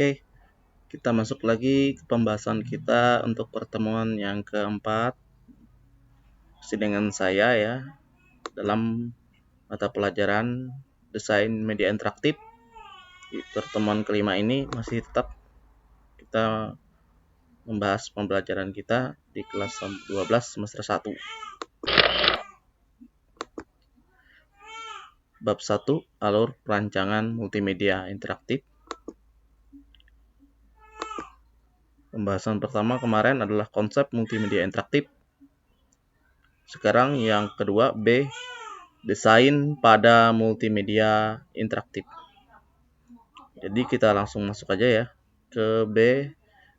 Oke, kita masuk lagi ke pembahasan kita untuk pertemuan yang keempat. Masih dengan saya ya, dalam mata pelajaran Desain Media Interaktif. Di pertemuan kelima ini masih tetap kita membahas pembelajaran kita di kelas 12 semester 1. Bab 1, alur perancangan multimedia interaktif. Pembahasan pertama kemarin adalah konsep multimedia interaktif. Sekarang yang kedua, B, desain pada multimedia interaktif. Jadi kita langsung masuk aja ya ke B,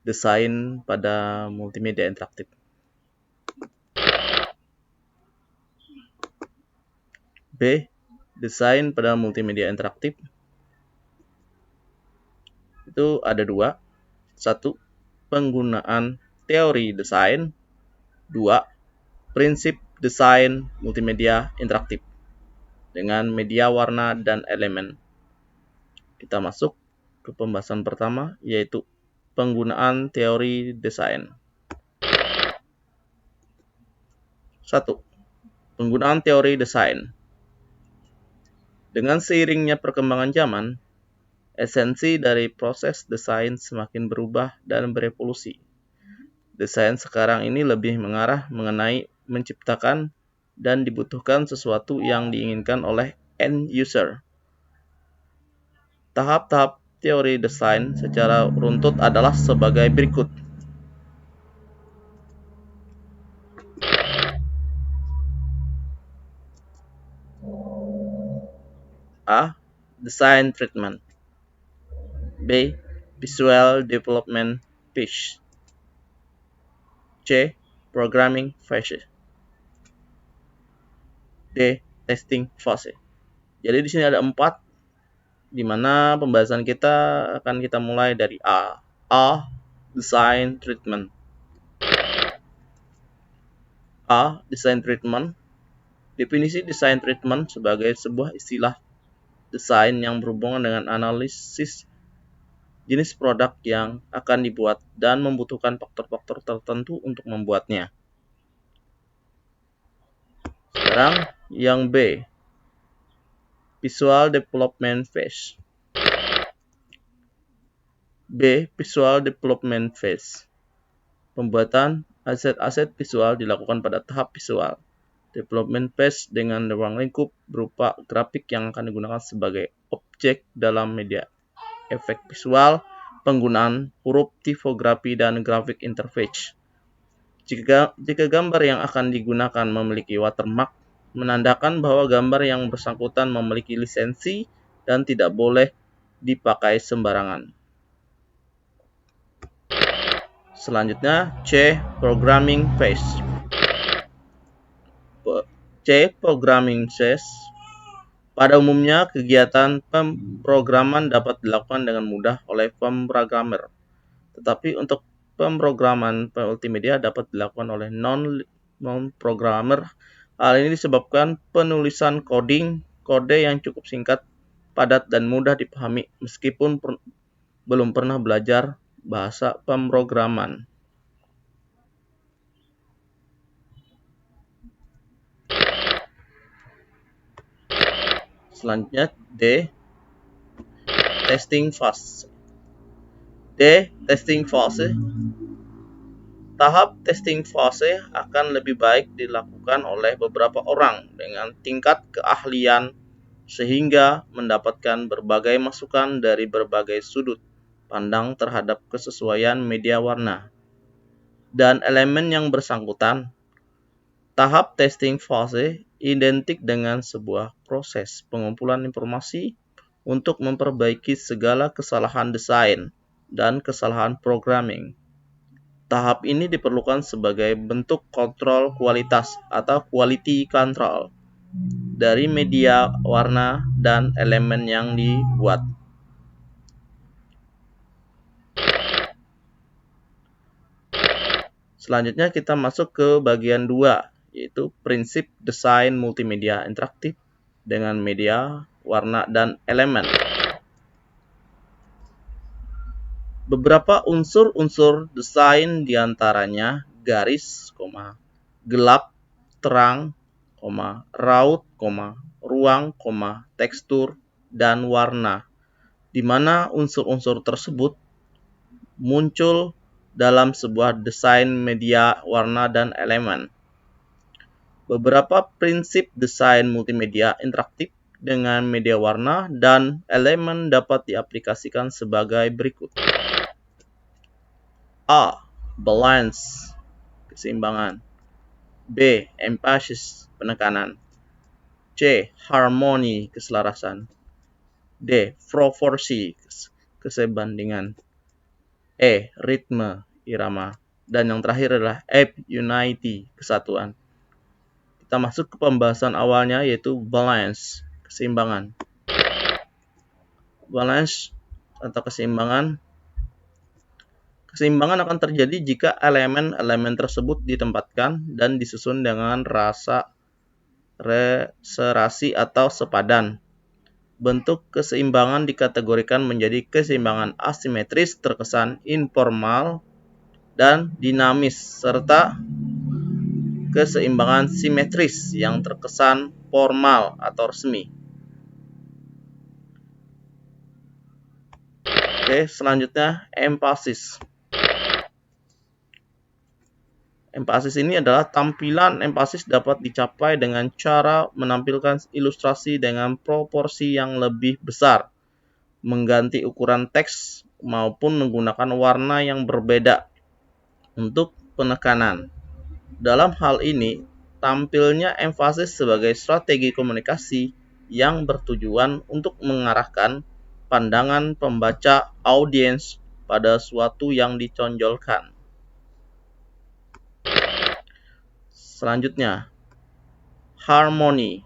desain pada multimedia interaktif. B, desain pada multimedia interaktif itu ada dua. Satu, penggunaan teori desain. Dua, prinsip desain multimedia interaktif dengan media warna dan elemen. Kita masuk ke pembahasan pertama, yaitu penggunaan teori desain. 1. Penggunaan teori desain. Dengan seiringnya perkembangan zaman, esensi dari proses desain semakin berubah dan berevolusi. Desain sekarang ini lebih mengarah mengenai menciptakan dan dibutuhkan sesuatu yang diinginkan oleh end user. Tahap-tahap teori desain secara runtut adalah sebagai berikut. A. Design treatment. B. Visual development phase. C. Programming phase. D. Testing phase. Jadi di sini ada 4, di mana pembahasan kita akan kita mulai dari A. A. Design treatment. A. Design treatment. Definisi design treatment sebagai sebuah istilah desain yang berhubungan dengan analisis jenis produk yang akan dibuat dan membutuhkan faktor-faktor tertentu untuk membuatnya. Sekarang yang B, Visual Development Phase. B. Visual Development Phase. Pembuatan aset-aset visual dilakukan pada tahap visual development phase dengan ruang lingkup berupa grafik yang akan digunakan sebagai objek dalam media efek visual, penggunaan huruf tipografi dan grafik interface. Jika gambar yang akan digunakan memiliki watermark, menandakan bahwa gambar yang bersangkutan memiliki lisensi dan tidak boleh dipakai sembarangan. Selanjutnya, C. Programming phase. C. Programming phase. Pada umumnya, kegiatan pemrograman dapat dilakukan dengan mudah oleh pemrogramer. Tetapi untuk pemrograman multimedia dapat dilakukan oleh non-programmer. Hal ini disebabkan penulisan kode yang cukup singkat, padat, dan mudah dipahami meskipun belum pernah belajar bahasa pemrograman. Selanjutnya D. Testing phase. D. Testing phase. Tahap testing phase akan lebih baik dilakukan oleh beberapa orang dengan tingkat keahlian sehingga mendapatkan berbagai masukan dari berbagai sudut pandang terhadap kesesuaian media warna dan elemen yang bersangkutan. Tahap testing phase identik dengan sebuah proses pengumpulan informasi untuk memperbaiki segala kesalahan desain dan kesalahan programming. Tahap ini diperlukan sebagai bentuk kontrol kualitas atau quality control dari media warna dan elemen yang dibuat. Selanjutnya kita masuk ke bagian 2, yaitu prinsip desain multimedia interaktif dengan media, warna, dan elemen. Beberapa unsur-unsur desain diantaranya garis, gelap, terang, raut, ruang, tekstur, dan warna, di mana unsur-unsur tersebut muncul dalam sebuah desain media, warna, dan elemen. Beberapa prinsip desain multimedia interaktif dengan media warna dan elemen dapat diaplikasikan sebagai berikut. A. Balance, keseimbangan. B. Emphasis, penekanan. C. Harmony, keselarasan. D. Proporsi, kesebandingan. E. Ritme, irama. Dan yang terakhir adalah F. Unity, kesatuan. Kita masuk ke pembahasan awalnya, yaitu balance, keseimbangan. Balance atau keseimbangan. Keseimbangan akan terjadi jika elemen-elemen tersebut ditempatkan dan disusun dengan rasa serasi atau sepadan. Bentuk keseimbangan dikategorikan menjadi keseimbangan asimetris terkesan informal dan dinamis, serta keseimbangan simetris yang terkesan formal atau resmi. Oke, selanjutnya emphasis. Emphasis ini adalah tampilan emphasis dapat dicapai dengan cara menampilkan ilustrasi dengan proporsi yang lebih besar, mengganti ukuran teks, maupun menggunakan warna yang berbeda untuk penekanan. Dalam hal ini, tampilnya emphasis sebagai strategi komunikasi yang bertujuan untuk mengarahkan pandangan pembaca audiens pada suatu yang ditonjolkan. Selanjutnya, harmoni.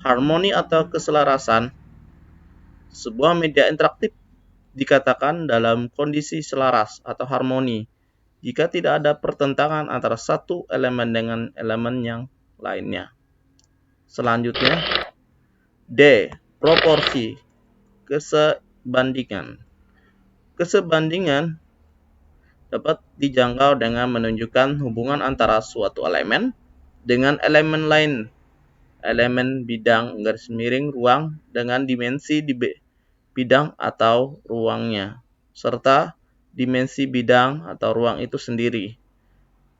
Harmoni atau keselarasan. Sebuah media interaktif dikatakan dalam kondisi selaras atau harmoni jika tidak ada pertentangan antara satu elemen dengan elemen yang lainnya. Selanjutnya, D. Proporsi, kesebandingan. Kesebandingan dapat dijangkau dengan menunjukkan hubungan antara suatu elemen dengan elemen lain, elemen bidang garis miring ruang dengan dimensi di bidang atau ruangnya, serta dimensi bidang atau ruang itu sendiri.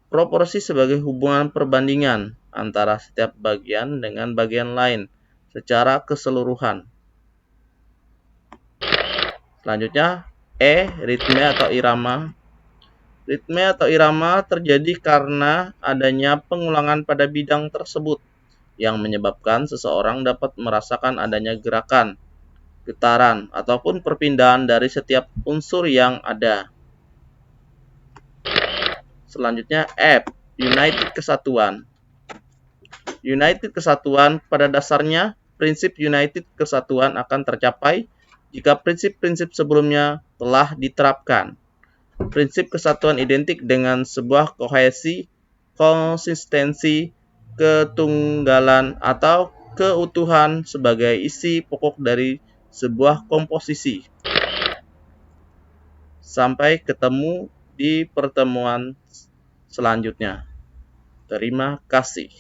Proporsi sebagai hubungan perbandingan antara setiap bagian dengan bagian lain secara keseluruhan. Selanjutnya, E. Ritme atau irama. Ritme atau irama terjadi karena adanya pengulangan pada bidang tersebut yang menyebabkan seseorang dapat merasakan adanya gerakan, getaran, ataupun perpindahan dari setiap unsur yang ada. Selanjutnya F. United, kesatuan. United, kesatuan, pada dasarnya prinsip united, kesatuan akan tercapai jika prinsip-prinsip sebelumnya telah diterapkan. Prinsip kesatuan identik dengan sebuah kohesi, konsistensi, ketunggalan, atau keutuhan sebagai isi pokok dari sebuah komposisi. Sampai ketemu di pertemuan selanjutnya. Terima kasih.